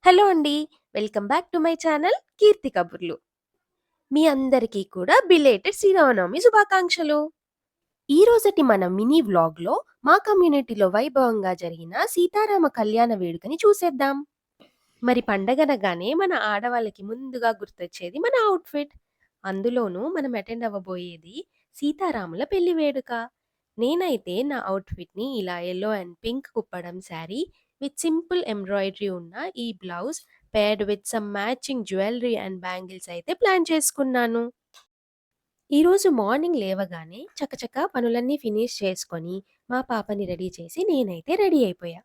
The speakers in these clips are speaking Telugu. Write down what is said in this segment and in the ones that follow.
హలో అండి. Welcome back to my channel Keerthi Kaburlu. మీ అందరికీ కూడా బిలేటెడ్ శ్రీరామనవమి శుభాకాంక్షలు. ఈ రోజటి మన మినీ వ్లాగ్‌లో మా కమ్యూనిటీలో వైభవంగా జరిగిన సీతారామ కళ్యాణ వేడుకని చూసేద్దాం. మరి పండగనగానే మన ఆడవాళ్ళకి ముందుగా గుర్తొచ్చేది మన అవుట్‌ఫిట్. అందులోనూ మనం అటెండ్ అవ్వబోయేది సీతారాముల పెళ్లి వేడుక. నేనైతే నా అవుట్‌ఫిట్‌ని ఇలా yellow and pink Kuppadam sari with simple embroidery ఉన్న ఈ blouse paired with some matching jewellery and bangles అయితే ప్లాన్ చేసుకున్నాను. ఈరోజు మార్నింగ్ లేవగానే చకచకా పనులన్నీ ఫినిష్ చేసుకొని మా పాపని రెడీ చేసి నేనైతే రెడీ అయిపోయా.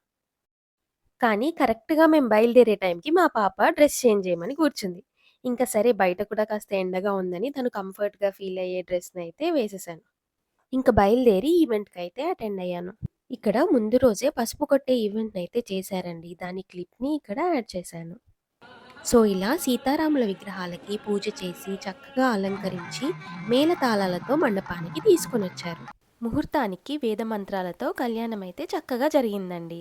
కానీ కరెక్ట్‌గా మేము బయలుదేరే టైంకి మా పాప డ్రెస్ చేంజ్ చేయమని కూర్చుంది. ఇంక సరే బయట కూడా కాస్త ఎండగా ఉందని తను కంఫర్ట్‌గా ఫీల్ అయ్యే డ్రెస్‌నైతే వేసేసాను. ఇంక బయలుదేరి ఈవెంట్‌కైతే అటెండ్ అయ్యాను. ఇక్కడ ముందు రోజే పసుపు కొట్టే ఈవెంట్‌నైతే చేశారండి. దాని క్లిప్‌ని ఇక్కడ యాడ్ చేశాను. సో, ఇలా సీతారాముల విగ్రహాలకి పూజ చేసి చక్కగా అలంకరించి మేళతాళాలతో మండపానికి తీసుకొనొచ్చారు. ముహూర్తానికి వేద మంత్రాలతో కళ్యాణమైతే చక్కగా జరిగిందండి.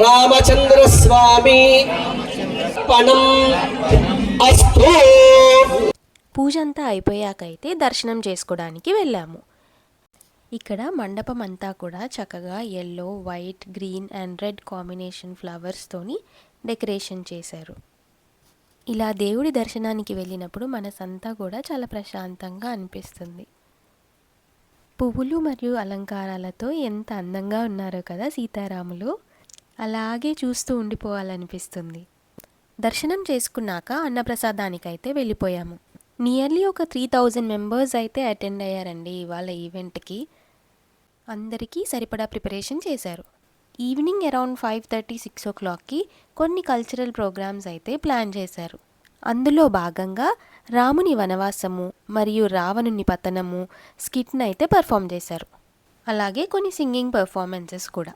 రామచంద్ర స్వామి పణం అస్తు. పూజ అంతా అయిపోయాకైతే దర్శనం చేసుకోవడానికి వెళ్ళాము. ఇక్కడ మండపం అంతా కూడా చక్కగా yellow, white, green and red combination ఫ్లవర్స్తోని డెకరేషన్ చేశారు. ఇలా దేవుడి దర్శనానికి వెళ్ళినప్పుడు మనసంతా కూడా చాలా ప్రశాంతంగా అనిపిస్తుంది. పువ్వులు మరియు అలంకారాలతో ఎంత అందంగా ఉన్నారో కదా సీతారాములు. అలాగే చూస్తూ ఉండిపోవాలనిపిస్తుంది. దర్శనం చేసుకున్నాక అన్నప్రసాదానికైతే వెళ్ళిపోయాము. నియర్లీ ఒక 3000 మెంబర్స్ అయితే అటెండ్ అయ్యారండి ఇవాళ ఈవెంట్కి. అందరికీ సరిపడా ప్రిపరేషన్ చేశారు. ఈవినింగ్ అరౌండ్ 5:30, 6 o'clockకి కొన్ని కల్చరల్ ప్రోగ్రామ్స్ అయితే ప్లాన్ చేశారు. అందులో భాగంగా రాముని వనవాసము మరియు రావణుని పతనము స్కిట్ని అయితే పర్ఫామ్ చేశారు. అలాగే కొన్ని సింగింగ్ పర్ఫార్మెన్సెస్ కూడా.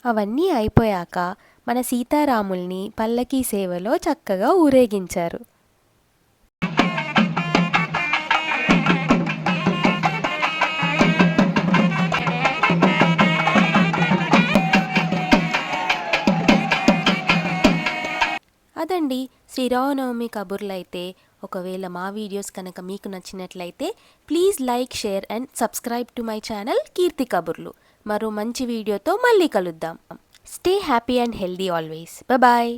అవన్నీ అయిపోయాక మన సీతారాముల్ని పల్లకీ సేవలో చక్కగా ఊరేగించారు. అదండి శ్రీరామనవమి కబుర్లైతే. ఒకవేళ మా వీడియోస్ కనుక మీకు నచ్చినట్లయితే please like, share and subscribe to my channel Keerthi Kaburlu. మరో మంచి వీడియోతో మళ్ళీ కలుద్దాం. Stay happy and healthy always. Bye.